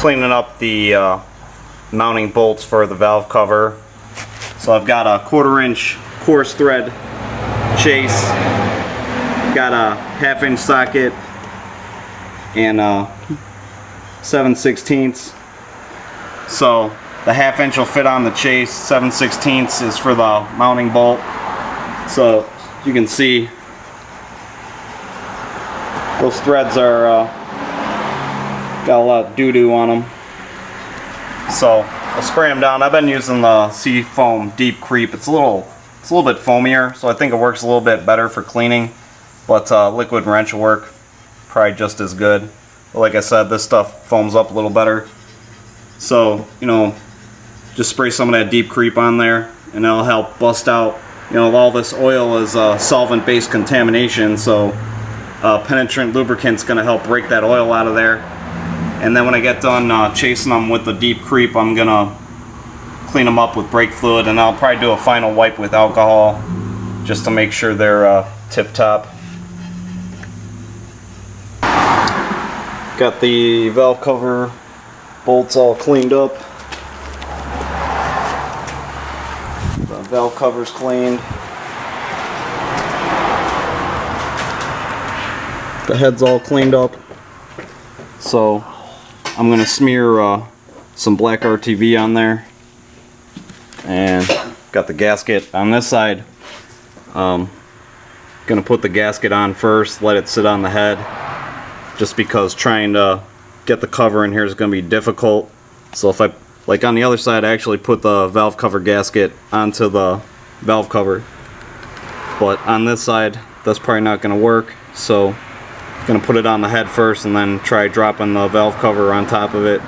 cleaning up the mounting bolts for the valve cover. So I've got a 1/4 inch coarse thread chase, got a 1/2 inch socket, and 7/16. So the 1/2 inch will fit on the chase, 7/16 is for the mounting bolt. So you can see those threads are got a lot of doo-doo on them. So I'll spray them down. I've been using the Seafoam Deep Creep. It's a little bit foamier, so I think it works a little bit better for cleaning. But liquid wrench will work probably just as good. But like I said, this stuff foams up a little better. So, you know, just spray some of that Deep Creep on there, and it'll help bust out. You know, all this oil is solvent-based contamination, so penetrant lubricant's going to help break that oil out of there. And then when I get done chasing them with the Deep Creep, I'm going to clean them up with brake fluid, and I'll probably do a final wipe with alcohol just to make sure they're tip-top. Got the valve cover bolts all cleaned up. The valve cover's cleaned. The head's all cleaned up. So I'm going to smear some black RTV on there. And got the gasket on this side. Going to put the gasket on first, let it sit on the head. Just because trying to get the cover in here is going to be difficult. So if I, like on the other side, I actually put the valve cover gasket onto the valve cover. But on this side, that's probably not going to work. So I'm going to put it on the head first and then try dropping the valve cover on top of it.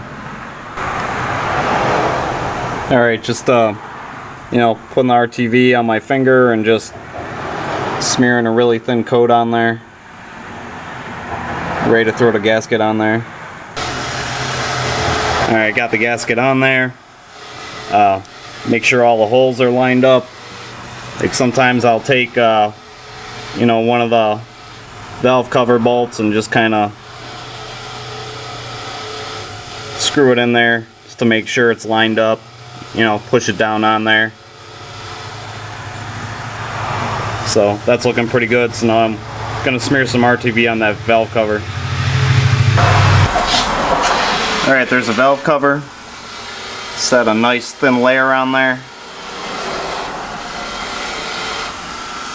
Alright, just you know, putting the RTV on my finger and just smearing a really thin coat on there. Ready to throw the gasket on there. Alright, got the gasket on there. Make sure all the holes are lined up. Like sometimes I'll take you know, one of the valve cover bolts and just kind of screw it in there just to make sure it's lined up. You know, push it down on there. So that's looking pretty good. So now I'm going to smear some RTV on that valve cover. Alright, there's a valve cover. Set a nice thin layer on there.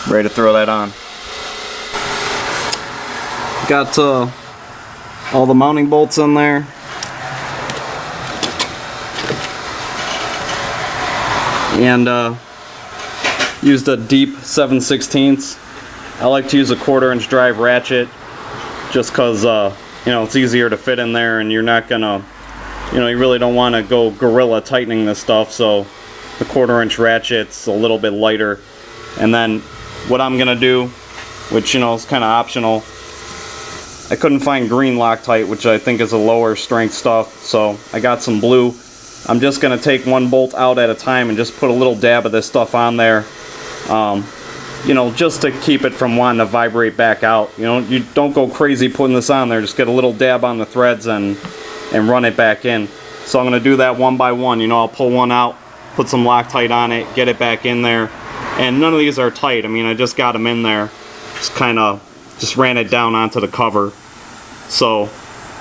Ready to throw that on. Got all the mounting bolts in there. And used a deep 7/16. I like to use a 1/4 inch drive ratchet just because you know, it's easier to fit in there, and you're not gonna, you know, you really don't want to go gorilla tightening this stuff. So the 1/4 inch ratchet's a little bit lighter. And then what I'm gonna do, which, you know, is kind of optional, I couldn't find green Loctite, which I think is a lower strength stuff, so I got some blue. I'm just going to take one bolt out at a time and just put a little dab of this stuff on there, you know, just to keep it from wanting to vibrate back out. You know, you don't go crazy putting this on there, just get a little dab on the threads and run it back in. So I'm going to do that one by one. You know, I'll pull one out, put some Loctite on it, get it back in there, and none of these are tight. I mean, I just got them in there, just ran it down onto the cover. So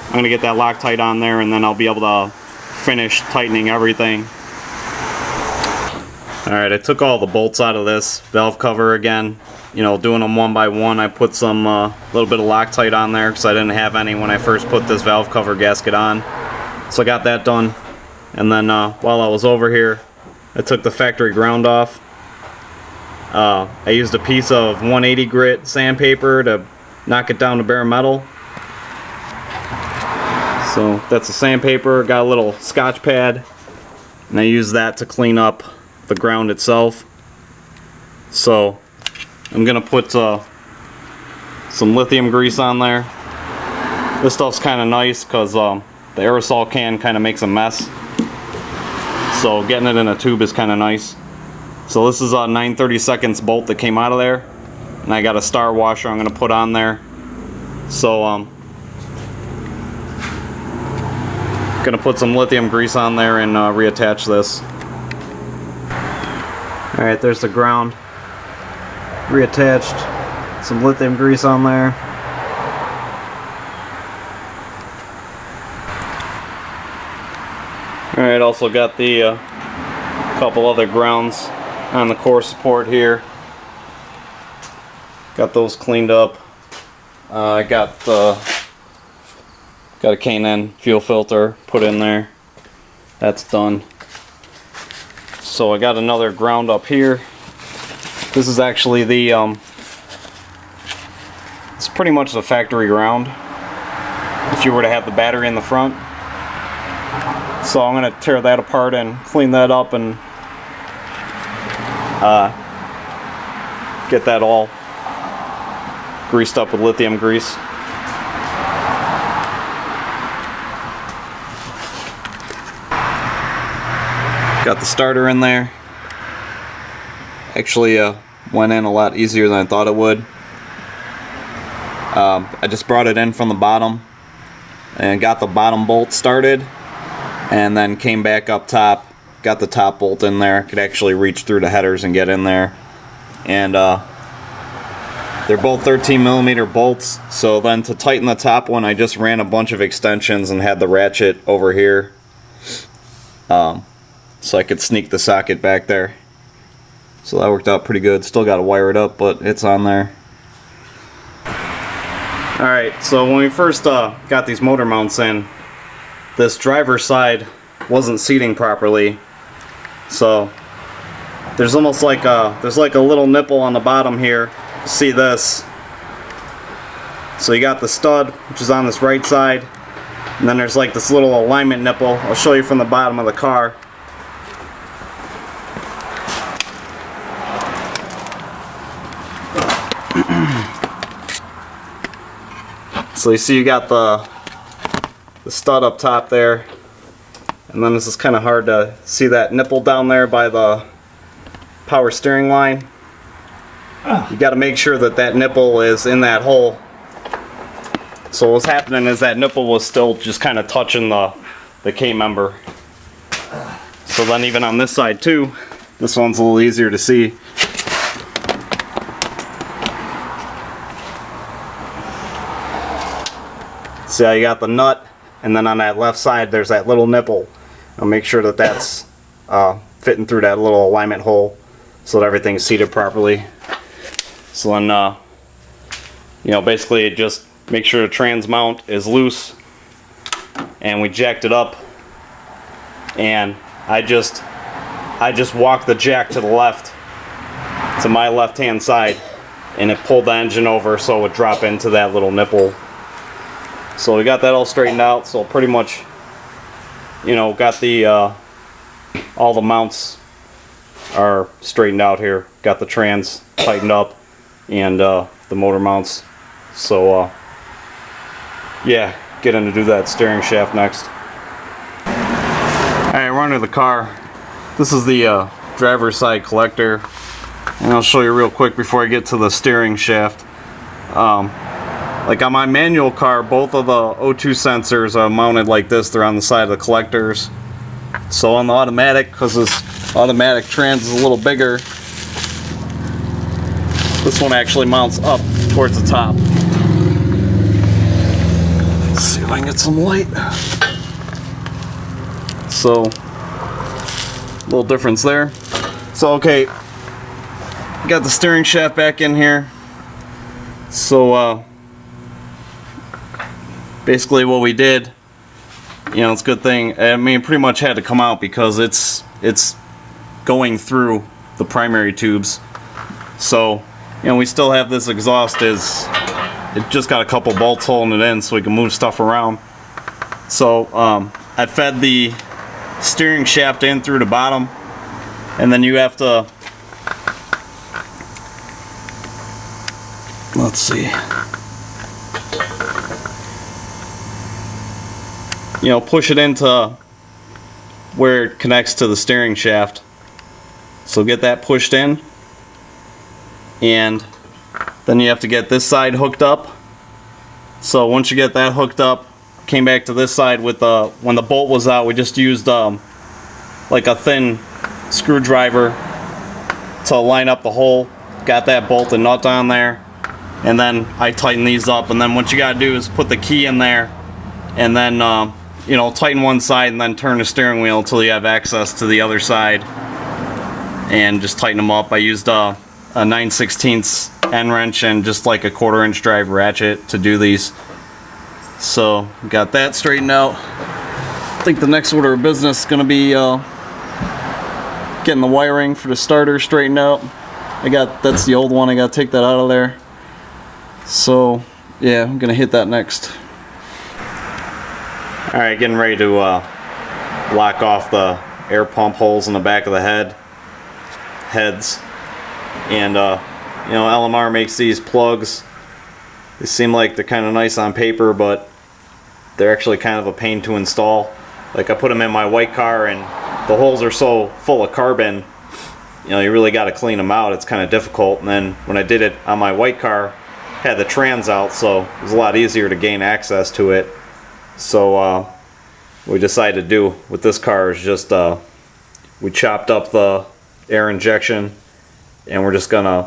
I'm going to get that Loctite on there, and then I'll be able to finish tightening everything. Alright, I took all the bolts out of this valve cover again. You know, doing them one by one. I put some little bit of Loctite on there because I didn't have any when I first put this valve cover gasket on. So I got that done. And then while I was over here, I took the factory ground off. I used a piece of 180 grit sandpaper to knock it down to bare metal. So that's the sandpaper. Got a little Scotch pad, and I use that to clean up the ground itself. So I'm gonna put some lithium grease on there. This stuff's kind of nice because the aerosol can kind of makes a mess. So getting it in a tube is kind of nice. So this is a 9/32 bolt that came out of there, and I got a star washer I'm going to put on there. So Gonna put some lithium grease on there and reattach this. Alright, there's the ground. Reattached. Some lithium grease on there. Alright, also got the couple other grounds on the core support here. Got those cleaned up. I got a K&N fuel filter put in there. That's done. So I got another ground up here. This is actually the it's pretty much the factory ground if you were to have the battery in the front. So I'm going to tear that apart and clean that up and get that all greased up with lithium grease. Got the starter in there. Actually went in a lot easier than I thought it would. I just brought it in from the bottom and got the bottom bolt started, and then came back up top, got the top bolt in there. Could actually reach through the headers and get in there. And they're both 13mm bolts, so then to tighten the top one I just ran a bunch of extensions and had the ratchet over here so I could sneak the socket back there. So that worked out pretty good. Still got to wire it up, but it's on there. Alright, so when we first got these motor mounts in, this driver's side wasn't seating properly. So there's almost like a little nipple on the bottom here. See this? So you got the stud, which is on this right side, and then there's like this little alignment nipple. I'll show you from the bottom of the car. So you see you got the stud up top there, and then this is kind of hard to see that nipple down there by the power steering line. You got to make sure that that nipple is in that hole. So what's happening is that nipple was still just kind of touching the K-member. So then even on this side too, this one's a little easier to see. See how you got the nut, and then on that left side there's that little nipple. I'll make sure that that's fitting through that little alignment hole so that everything's seated properly. So then, you know, basically it just make sure the trans mount is loose, and we jacked it up, and I just walked the jack to the left, to my left hand side, and it pulled the engine over so it would drop into that little nipple. So we got that all straightened out. So pretty much, you know, got the all the mounts are straightened out here. Got the trans tightened up and the motor mounts. So yeah, getting to do that steering shaft next. Alright, we're under the car. This is the driver's side collector, and I'll show you real quick before I get to the steering shaft. Like on my manual car, both of the O2 sensors are mounted like this. They're on the side of the collectors. So on the automatic, because this automatic trans is a little bigger, this one actually mounts up towards the top. Let's see if I can get some light. So, a little difference there. So okay, got the steering shaft back in here. So basically what we did, you know, it's a good thing. I mean, it pretty much had to come out because it's going through the primary tubes. So, you know, we still have this exhaust it just got a couple bolts holding it in so we can move stuff around. So I fed the steering shaft in through the bottom, and then you have to, let's see, you know, push it into where it connects to the steering shaft. So get that pushed in, and then you have to get this side hooked up. So once you get that hooked up, came back to this side with when the bolt was out, we just used like a thin screwdriver to line up the hole. Got that bolt and nut on there, and then I tighten these up, and then what you gotta do is put the key in there, and then you know, tighten one side and then turn the steering wheel until you have access to the other side, and just tighten them up. I used a 9/16 end wrench and just like a 1/4 inch drive ratchet to do these. So got that straightened out. I think the next order of business is gonna be getting the wiring for the starter straightened out. That's the old one, I gotta take that out of there. So yeah, I'm gonna hit that next. Alright, getting ready to block off the air pump holes in the back of the heads. And you know, LMR makes these plugs. They seem like they're kind of nice on paper, but they're actually kind of a pain to install. Like, I put them in my white car and the holes are so full of carbon, you know, you really got to clean them out. It's kind of difficult. And then when I did it on my white car, had the trans out, so it was a lot easier to gain access to it. So what we decided to do with this car is just we chopped up the air injection, and we're just gonna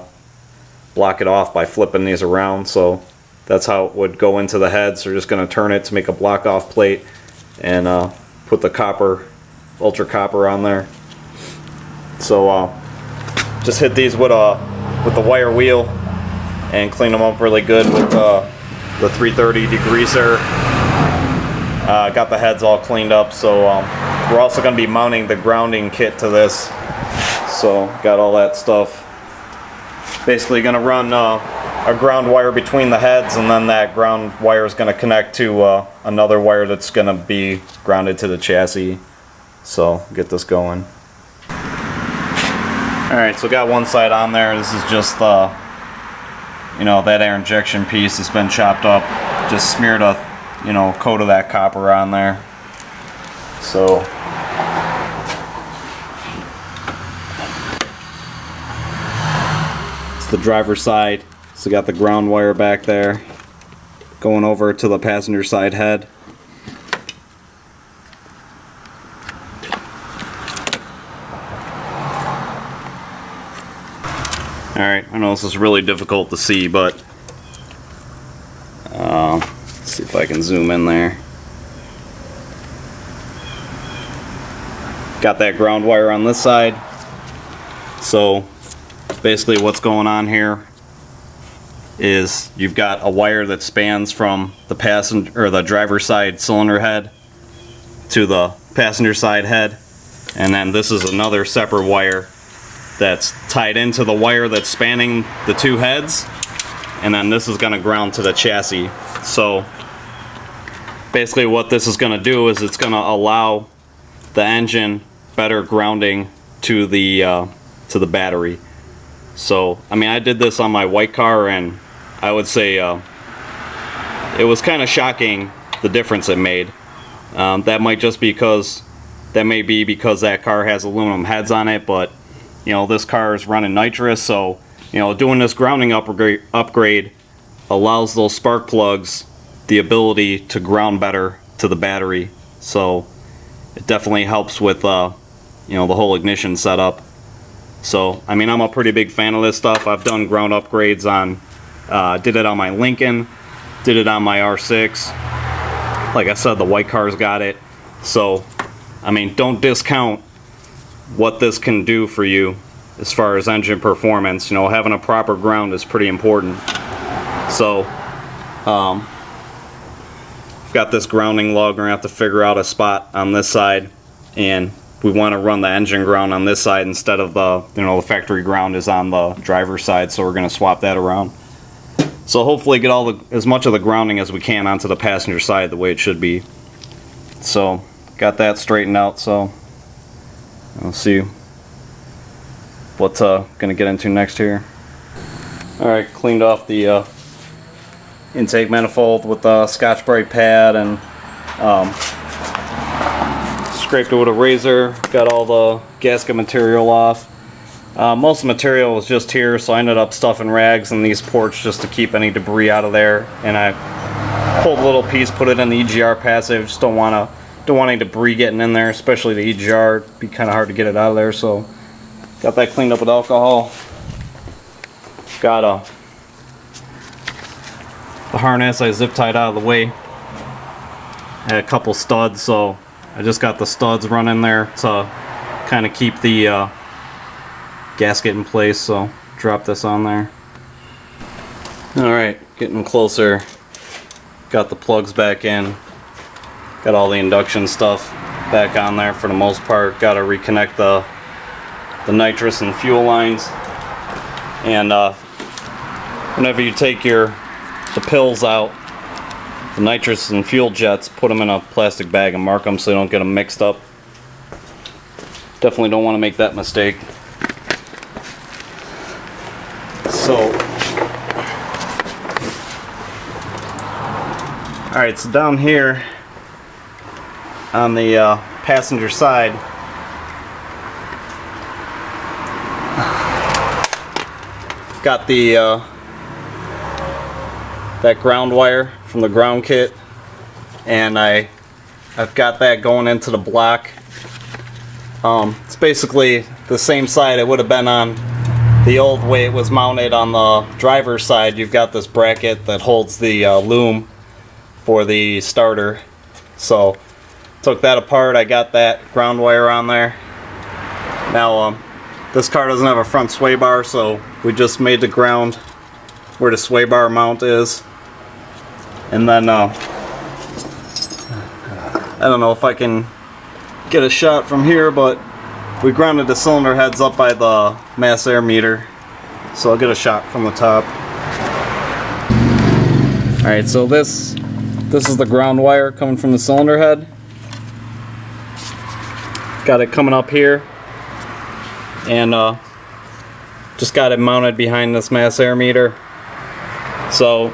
block it off by flipping these around. So that's how it would go into the heads. We're just gonna turn it to make a block off plate and put the copper, ultra copper on there. So just hit these with the wire wheel and clean them up really good with the 330 degreaser. Got the heads all cleaned up. So we're also going to be mounting the grounding kit to this. So got all that stuff. Basically going to run a ground wire between the heads, and then that ground wire is going to connect to another wire that's going to be grounded to the chassis. So get this going. Alright, so got one side on there. This is just the, you know, that air injection piece has been chopped up. Just smeared a, you know, coat of that copper on there. So it's the driver's side. So got the ground wire back there going over to the passenger side head. Alright, I know this is really difficult to see, but let's see if I can zoom in there. Got that ground wire on this side. So basically what's going on here is you've got a wire that spans from the passenger or the driver's side cylinder head to the passenger side head, and then this is another separate wire that's tied into the wire that's spanning the two heads, and then this is going to ground to the chassis. So basically what this is going to do is it's going to allow the engine better grounding to the battery. So I mean, I did this on my white car, and I would say it was kind of shocking the difference it made. That might just because that car has aluminum heads on it, but you know, this car is running nitrous, so you know, doing this grounding upgrade allows those spark plugs the ability to ground better to the battery. So it definitely helps with you know, the whole ignition setup. So I mean, I'm a pretty big fan of this stuff. I've done ground upgrades on did it on my Lincoln, did it on my R6. Like I said, the white car's got it. So I mean, don't discount what this can do for you as far as engine performance. You know, having a proper ground is pretty important. So I've got this grounding lug. We're gonna have to figure out a spot on this side, and we want to run the engine ground on this side instead of the, you know, the factory ground is on the driver's side, so we're going to swap that around. So hopefully get as much of the grounding as we can onto the passenger side the way it should be. So got that straightened out. So we'll see what's going to get into next here. Alright, cleaned off the intake manifold with the Scotch-Brite pad and scraped it with a razor. Got all the gasket material off. Most of the material was just here, so I ended up stuffing rags in these ports just to keep any debris out of there. And I pulled a little piece, put it in the EGR passive. Just don't want any debris getting in there, especially the EGR. It'd be kind of hard to get it out of there. So got that cleaned up with alcohol. Got the harness I zip tied out of the way. Had a couple studs, so I just got the studs running there to kind of keep the gasket in place. So drop this on there. Alright, getting closer. Got the plugs back in. Got all the induction stuff back on there for the most part. Got to reconnect the nitrous and fuel lines. And whenever you take the pills out, the nitrous and fuel jets, put them in a plastic bag and mark them so you don't get them mixed up. Definitely don't want to make that mistake. So, alright, so down here on the passenger side, got the that ground wire from the ground kit, and I've got that going into the block. It's basically the same side it would have been on the old way it was mounted on the driver's side. You've got this bracket that holds the loom for the starter. So took that apart. I got that ground wire on there. Now this car doesn't have a front sway bar, so we just made the ground where the sway bar mount is. And then I don't know if I can get a shot from here, but we grounded the cylinder heads up by the mass air meter, so I'll get a shot from the top. Alright, so this is the ground wire coming from the cylinder head. Got it coming up here, and just got it mounted behind this mass air meter. So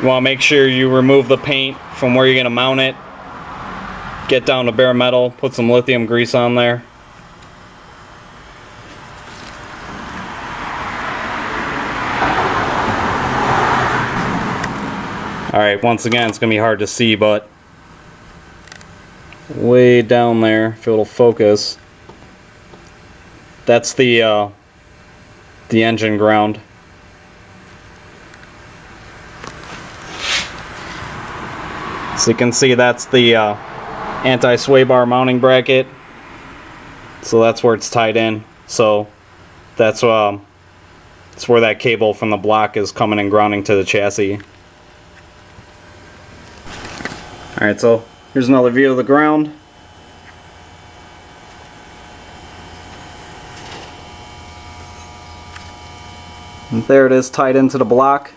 you want to make sure you remove the paint from where you're going to mount it. Get down to bare metal, put some lithium grease on there. Alright, once again, it's going to be hard to see, but way down there, if it'll focus, that's the engine ground. So you can see that's the anti-sway bar mounting bracket. So that's where it's tied in. So that's where that cable from the block is coming and grounding to the chassis. Alright, so here's another view of the ground. And there it is, tied into the block.